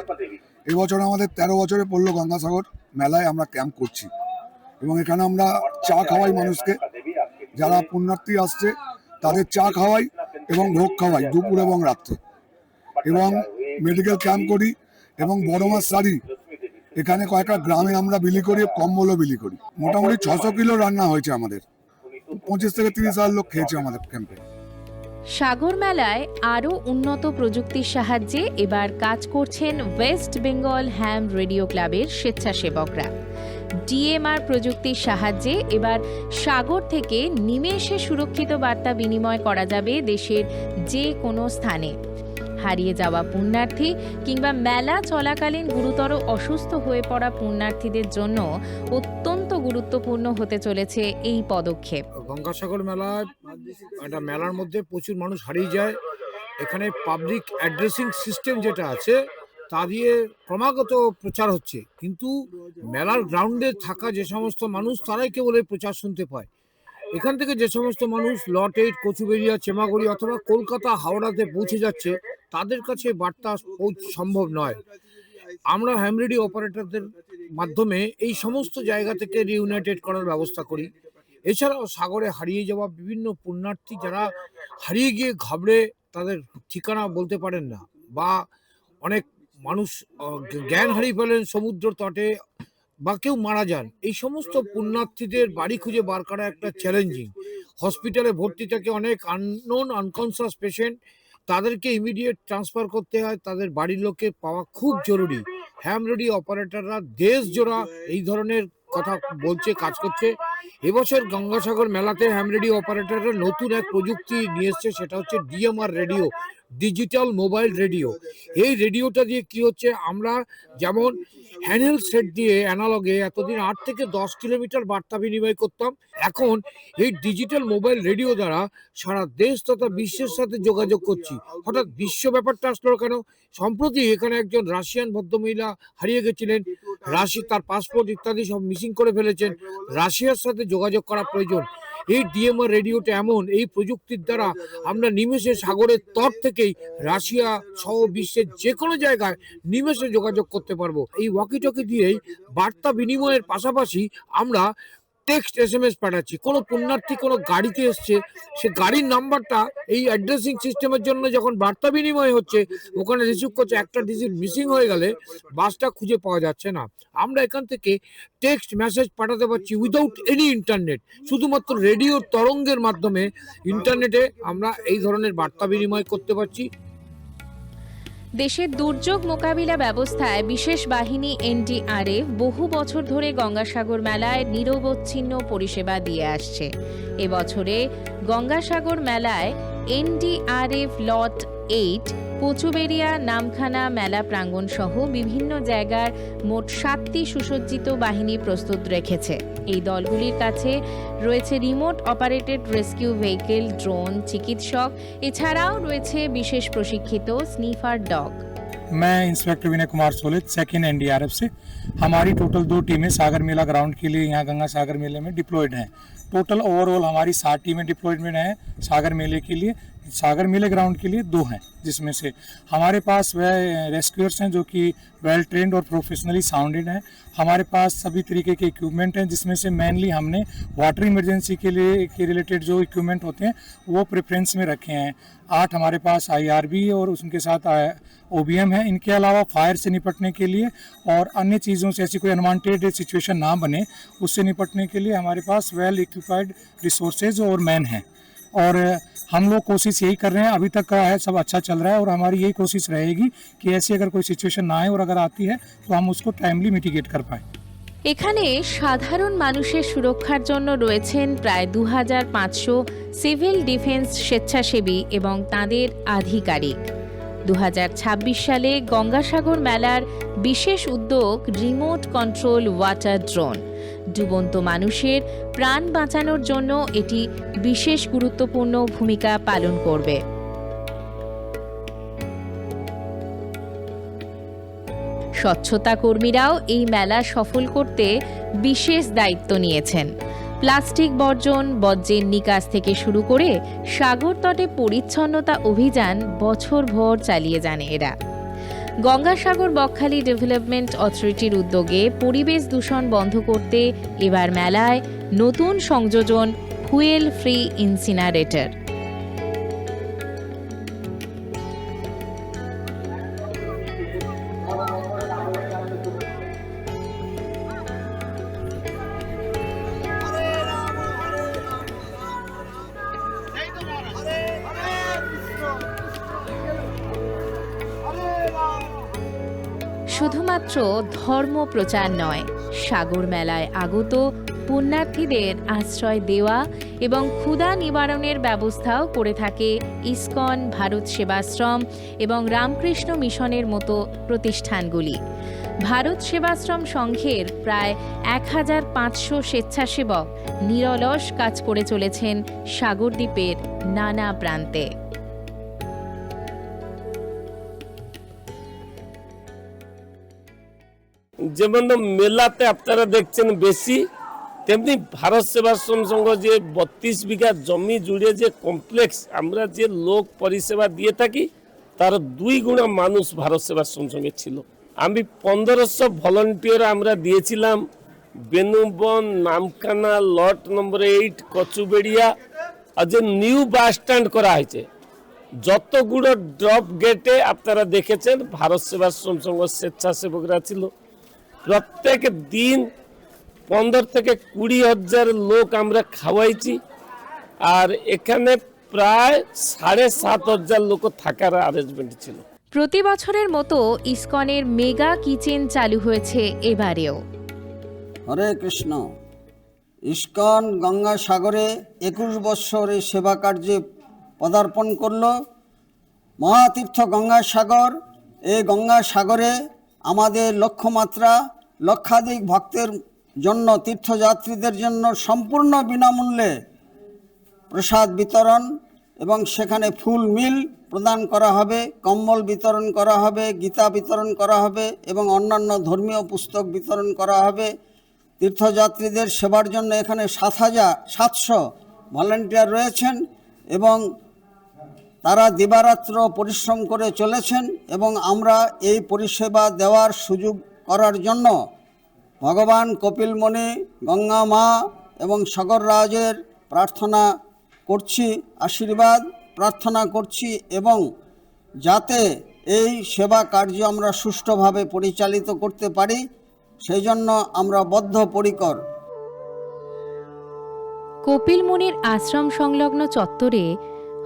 C: এবছর আমাদের 13 বছরে পড়লো গঙ্গাসাগর মেলায় আমরা ক্যাম্প করছি এবং এখানে আমরা চা খাওয়াই মানুষকে। যারা পুণ্যার্থী আসছে তাদের চা খাওয়াই এবং ভোগ খাওয়াই দুপুর এবং রাত্রে, এবং মেডিকেল ক্যাম্প করি এবং বড় মাছ শাড়ি এখানে কয়েকটা গ্রামে আমরা বিলি করি, কম্বলও বিলি করি। মোটামুটি 600 কিলো রান্না হয়েছে আমাদের, 25 থেকে 30 হাজার লোক খেয়েছে আমাদের ক্যাম্পে।
B: সাগর মেলায় আরও উন্নত প্রযুক্তির সাহায্যে এবার কাজ করছেন ওয়েস্ট বেঙ্গল হ্যাম রেডিও ক্লাবের স্বেচ্ছাসেবকরা। ডিএমআর প্রযুক্তির সাহায্যে এবার সাগর থেকে নিমেষে সুরক্ষিত বার্তা বিনিময় করা যাবে দেশের যে কোনো স্থানে। হারিয়ে যাওয়া পুণ্যার্থী কিংবা মেলা চলাকালীন গুরুতর অসুস্থ হয়ে পড়া পুণ্যার্থীদের জন্য অত্যন্ত গুরুত্বপূর্ণ হতে চলেছে এই পদক্ষেপ।
I: গঙ্গাসাগর মেলায় একটা মেলার মধ্যে প্রচুর মানুষ হারিয়ে যায়। এখানে পাবলিক অ্যাড্রেসিং সিস্টেম যেটা আছে তা দিয়ে ক্রমাগত প্রচার হচ্ছে, কিন্তু মেলার গ্রাউন্ডে থাকা যে সমস্ত মানুষ তারাই কেবল এই প্রচার শুনতে পায়। এখান থেকে যে সমস্ত মানুষ লট 8, কচুবেড়িয়া, চেমাগুড়ি অথবা কলকাতা, হাওড়াতে পৌঁছে যাচ্ছে তাদের কাছে বার্তা সম্ভব নয়। আমরা হ্যাম রেডিও অপারেটরদের মাধ্যমে এই সমস্ত জায়গা থেকে রিউনাইটেড করার ব্যবস্থা করি। এছাড়াও সাগরে হারিয়ে যাওয়া বিভিন্ন পুণ্যার্থী যারা হারিয়ে গিয়ে ঘাবড়ে তাদের ঠিকানা বলতে পারেন না, বা অনেক মানুষ জ্ঞান হারিয়ে ফেলেন সমুদ্র তটে, বা কেউ মারা যান, এই সমস্ত পুণ্যার্থীদের বাড়ি খুঁজে বার করা একটা চ্যালেঞ্জিং।
U: হসপিটালে ভর্তি থাকে অনেক আননোন আনকনসাস পেশেন্ট, তাদেরকে ইমিডিয়েট ট্রান্সফার করতে হয়, তাদের বাড়ির লোককে পাওয়া খুব জরুরি। হ্যাম রেডিও অপারেটররা দেশ জোড়া এই ধরনের কথা বলছে, কাজ করছে। এবছর গঙ্গাসাগর মেলাতে হ্যাম রেডিও অপারেটররা নতুন এক প্রযুক্তি নিয়ে এসছে, সেটা হচ্ছে DMR radio, digital mobile radio. এই রেডিওটা দিয়ে কি হচ্ছে, আমরা যেমন হ্যান্ডহেল্ড সেট দিয়ে অ্যানালগে এতদিন 8 থেকে 10 কিলোমিটার বার্তা বিনিময় করতাম, এখন এই ডিজিটাল মোবাইল রেডিও দ্বারা সারা দেশ তথা বিশ্বের সাথে যোগাযোগ করছি। হঠাৎ বিশ্ব ব্যাপারটা আসলো কেন? সম্প্রতি এখানে একজন রাশিয়ান ভদ্রমহিলা হারিয়ে গেছিলেন, তার পাসপোর্ট ইত্যাদি সব মিসিং করে ফেলেছেন। রাশিয়ার সাথে যোগাযোগ করা প্রয়োজন। এই ডিএমআর রেডিওটা এমন, এই প্রযুক্তির দ্বারা আমরা নিমেষে সাগরের তট থেকেই রাশিয়া সহ বিশ্বের যে কোনো জায়গায় নিমেষে যোগাযোগ করতে পারবো। এই ওয়াকিটকি দিয়েই বার্তা বিনিময়ের পাশাপাশি আমরা টেক্সট SMS পাঠাচ্ছি। কোনো পুণ্যার্থী কোনো গাড়িতে এসছে, সে গাড়ির নাম্বারটা এই অ্যাড্রেসিং সিস্টেমের জন্য যখন বার্তা বিনিময় হচ্ছে, ওখানে রিসিভ করছে, একটা ডিজিট মিসিং হয়ে গেলে বাসটা খুঁজে পাওয়া যাচ্ছে না। আমরা এখান থেকে টেক্সট মেসেজ পাঠাতে পারছি উইদাউট এনি ইন্টারনেট, শুধুমাত্র রেডিওর তরঙ্গের মাধ্যমে ইন্টারনেটে আমরা এই ধরনের বার্তা বিনিময় করতে পারছি।
B: দেশের দুর্যোগ মোকাবিলা ব্যবস্থায় বিশেষ বাহিনী NDRF বহু বছর ধরে গঙ্গাসাগর মেলায় নিরবচ্ছিন্ন পরিষেবা দিয়ে আসছে। এবছরে গঙ্গাসাগর মেলায় NDRF লট 8 কচুবেড়িয়া, নামখানা মেলা প্রাঙ্গণ সহ বিভিন্ন জায়গার মোট 7টি সুসজ্জিত বাহিনী প্রস্তুত রেখেছে। এই দলগুলির কাছে রয়েছে remote operated rescue vehicle, drone, চিকিৎসক, এছাড়াও রয়েছে বিশেষ প্রশিক্ষিত স্নিফার ডগ।
V: मैं inspector Vinay Kumar सोलित, second NDRF से। हमारी टोटल 2 टीमें सागर मेला ग्राउंड के लिए यहाँ गंगा सागर मेले में डिप्लॉयड हैं। टोटल ओवरऑल हमारी 7 टीमें डिप्लॉयमेंट हैं सागर मेले के लिए। सागर मेले ग्राउंड के लिए 2 हैं, जिसमें से हमारे पास वह रेस्क्यूअर्स हैं जो कि वेल ट्रेंड और प्रोफेशनली साउंडेड हैं। हमारे पास सभी तरीके के इक्विपमेंट हैं, जिसमें से मेनली हमने वाटर इमरजेंसी के लिए के रिलेटेड जो इक्विपमेंट होते हैं वो प्रेफरेंस में रखे हैं। 8 हमारे पास IRB और उनके साथ OBM है। इनके अलावा फायर से निपटने के लिए और अन्य चीज़ों से ऐसी कोई अनवांटेड सिचुएशन ना बने, उससे निपटने के लिए हमारे पास वेल इक्विपाइड रिसोर्सेज और मैन हैं। और हम लोग कोशिश यही कर रहे हैं, अभी तक का है सब अच्छा चल रहा है, और हमारी यही कोशिश रहेगी कि ऐसी अगर कोई सिचुएशन ना आए और अगर आती है तो हम उसको टाइमली मिटिगेट कर पाएँ।
B: এখানে সাধারণ মানুষের সুরক্ষার জন্য রয়েছেন প্রায় 2500 সিভিল ডিফেন্স স্বেচ্ছাসেবী এবং তাদের আধিকারিক। 2026 সালে গঙ্গাসাগর মেলার বিশেষ উদ্যোগ রিমোট কন্ট্রোল ওয়াটার ড্রোন। ডুবন্ত মানুষের প্রাণ বাঁচানোর জন্য এটি বিশেষ গুরুত্বপূর্ণ ভূমিকা পালন করবে। স্বচ্ছতা কর্মীরাও এই মেলা সফল করতে বিশেষ দায়িত্ব নিয়েছেন। প্লাস্টিক বর্জন, বর্জ্যের নিকাশ থেকে শুরু করে সাগর তটে পরিচ্ছন্নতা অভিযান বছরভর চালিয়ে যান এরা। গঙ্গাসাগর বকখালি ডেভেলপমেন্ট অথরিটির উদ্যোগে পরিবেশ দূষণ বন্ধ করতে এবার মেলায় নতুন সংযোজন ফুয়েল ফ্রি ইনসিনারেটর। শুধুমাত্র ধর্ম প্রচার নয়, সাগর মেলায় আগত পুণ্যার্থীদের আশ্রয় দেওয়া এবং ক্ষুধা নিবারণের ব্যবস্থাও করে থাকে ইসকন, ভারত সেবাশ্রম এবং রামকৃষ্ণ মিশনের মতো প্রতিষ্ঠানগুলি। ভারত সেবাশ্রম সংঘের প্রায় 1500 স্বেচ্ছাসেবক নিরলস কাজ করে চলেছেন সাগরদ্বীপের নানা প্রান্তে।
W: যেমন মেলাতে আপনারা দেখছেন বেশি, তেমনি ভারত সেবাশ্রম সংঘ যে 32 বিঘা জমি জুড়ে যে কমপ্লেক্স আমরা যে লোক পরিষেবা দিয়ে থাকি, তার 2 গুণা মানুষ ভারত সেবাশ্রম সংঘে ছিল। আমি 1500 ভলান্টিয়ার আমরা দিয়েছিলাম বেনুবন, নামখানা, লট নম্বর 8 কচুবেড়িয়া, আর যে নিউ বাস স্ট্যান্ড করা হয়েছে, যতগুলো ড্রপ গেটে আপনারা দেখেছেন ভারত সেবাশ্রম সংঘ স্বেচ্ছাসেবকরা ছিল। প্রত্যেক দিন 15 থেকে 20 হাজার লোক আমরা খাওয়াইছি। আর এখানে প্রায় 7,500 লোক থাকার অ্যারেঞ্জমেন্ট ছিল।
B: প্রতি বছরের মতো ইসকনের মেগা কিচেন চালু হয়েছে এবারেও।
A: হরে কৃষ্ণ। ইসকন গঙ্গাসাগরে 21 বৎসরে সেবা কার্যে পদার্পণ করল। মহাতীর্থ গঙ্গাসাগর, এই গঙ্গাসাগরে আমাদের লক্ষ্যমাত্রা লক্ষাধিক ভক্তের জন্য, তীর্থযাত্রীদের জন্য সম্পূর্ণ বিনামূল্যে প্রসাদ বিতরণ এবং সেখানে ফুল মিল প্রদান করা হবে, কম্বল বিতরণ করা হবে, গীতা বিতরণ করা হবে এবং অন্যান্য ধর্মীয় পুস্তক বিতরণ করা হবে। তীর্থযাত্রীদের সেবার জন্য এখানে 7,700 ভলান্টিয়ার রয়েছেন এবং তারা দিবারাত্র পরিশ্রম করে চলেছেন এবং আমরা এই পরিষেবা দেওয়ার সুযোগ করার জন্য ভগবান কপিলমুনি, গঙ্গা মা এবং সাগররাজের প্রার্থনা করছি, আশীর্বাদ প্রার্থনা করছি এবং যাতে এই সেবা কার্য আমরা সুষ্ঠুভাবে পরিচালিত করতে পারি সেই জন্য আমরা বদ্ধপরিকর।
B: কপিল মুনির আশ্রম সংলগ্ন চত্বরে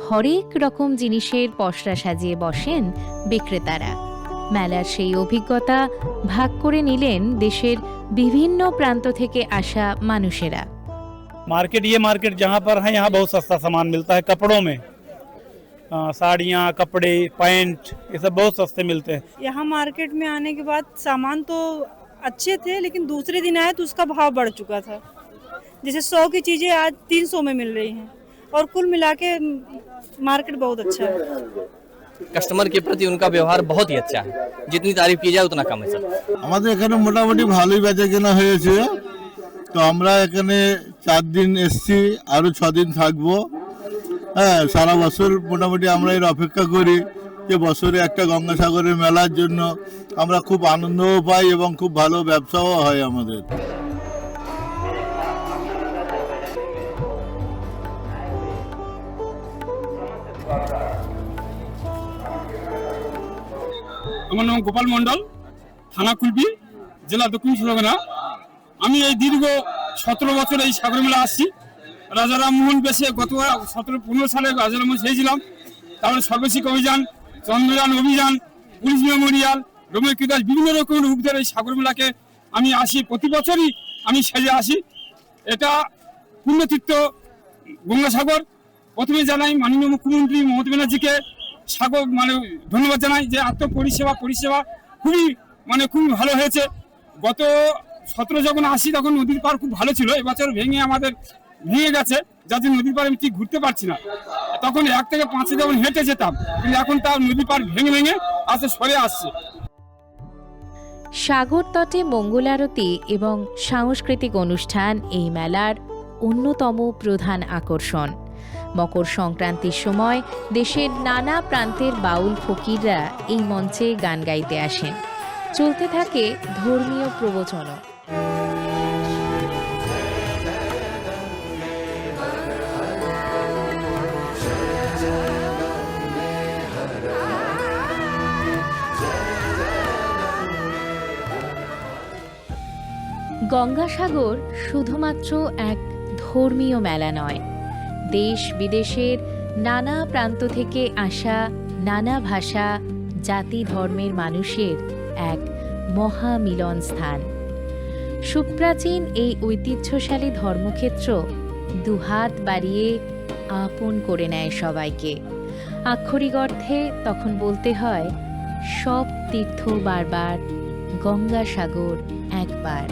B: হরেক রকম জিনিসের পসরা সাজিয়ে বসেন বিক্রেতারা। মেলার সেই অভিজ্ঞতা ভাগ করে নিলেন দেশের বিভিন্ন প্রান্ত থেকে আসা মানুষেরা।
D: ये मार्केट जहाँ पर है यहाँ बहुत सस्ता सामान मिलता है। कपड़ों में साड़ियाँ, कपड़े, पैंट, ये सब बहुत सस्ते मिलते हैं।
F: यहाँ मार्केट में आने के बाद सामान तो अच्छे थे, लेकिन दूसरे दिन आए तो उसका भाव बढ़ चुका था। जैसे 100 की चीजें आज 300 में मिल रही हैं और कुल मिला के मार्केट बहुत अच्छा है।
X: कस्टमर के प्रति उनका व्यवहार बहुत ही अच्छा है, जितनी तारीफ की जाए उतना कम है सर।
Y: আমাদের এখানে মোটামুটি ভালোই বেচা কেনা হয়েছে। তো আমরা এখানে 4 দিন এসছি, আরো 6 দিন থাকবো। হ্যাঁ, সারা বছর মোটামুটি আমরা এর অপেক্ষা করি যে বছরে একটা গঙ্গাসাগরের মেলার জন্য আমরা খুব আনন্দও পাই এবং খুব ভালো ব্যবসাও হয় আমাদের।
I: আমার নাম গোপাল মন্ডল, থানা কুলপি, জেলা দক্ষিণ সুরগনা। আমি এই দীর্ঘ 17 বছর এই সাগর মেলা আসছি। রাজা রামমোহন বেশে গত 17-15 সালে রাজা রামমোহন হয়েছিলাম। তারপরে সর্বশিক্ষা অভিযান, চন্দ্রযান অভিযান, পুলিশ মেমোরিয়াল, রোমিও দাস, বিভিন্ন রকমের রূপদের এই সাগর মেলাকে আমি আসি, প্রতি বছরই আমি সেজে আসি। এটা পুণ্যতীর্থ গঙ্গাসাগর। প্রথমে জানাই মাননীয় মুখ্যমন্ত্রী মমতা ব্যানার্জিকে ধন্যবাদ জানাই যে পরিষেবা খুবই খুবই ভালো হয়েছে। গত 17 যখন আসি তখন নদীর পার খুব ভালো ছিল, এবছর ভেঙে গেছে, যার জন্য নদীর পার আমি ঠিক ঘুরতে পারছি না। তখন 1 থেকে 5 যখন হেঁটে যেতাম, কিন্তু এখন তার নদীর পার ভেঙে আস্তে সরে আসছে।
B: সাগর তটে মঙ্গলারতি এবং সাংস্কৃতিক অনুষ্ঠান এই মেলার অন্যতম প্রধান আকর্ষণ। মকর সংক্রান্তির সময় দেশের নানা প্রান্তের বাউল ফকিররা এই মঞ্চে গান গাইতে আসেন। চলতে থাকে ধর্মীয় প্রবচনও। গঙ্গাসাগর শুধুমাত্র এক ধর্মীয় মেলা নয়, দেশ বিদেশের নানা প্রান্ত থেকে আসা নানা ভাষা, জাতি, ধর্মের মানুষের এক মহামিলন স্থান। সুপ্রাচীন এই ঐতিহ্যশালী ধর্মক্ষেত্র দুহাত বাড়িয়ে আপন করে নেয় সবাইকে। আক্ষরিক অর্থে তখন বলতে হয়, সব তীর্থ বারবার, গঙ্গাসাগর একবার।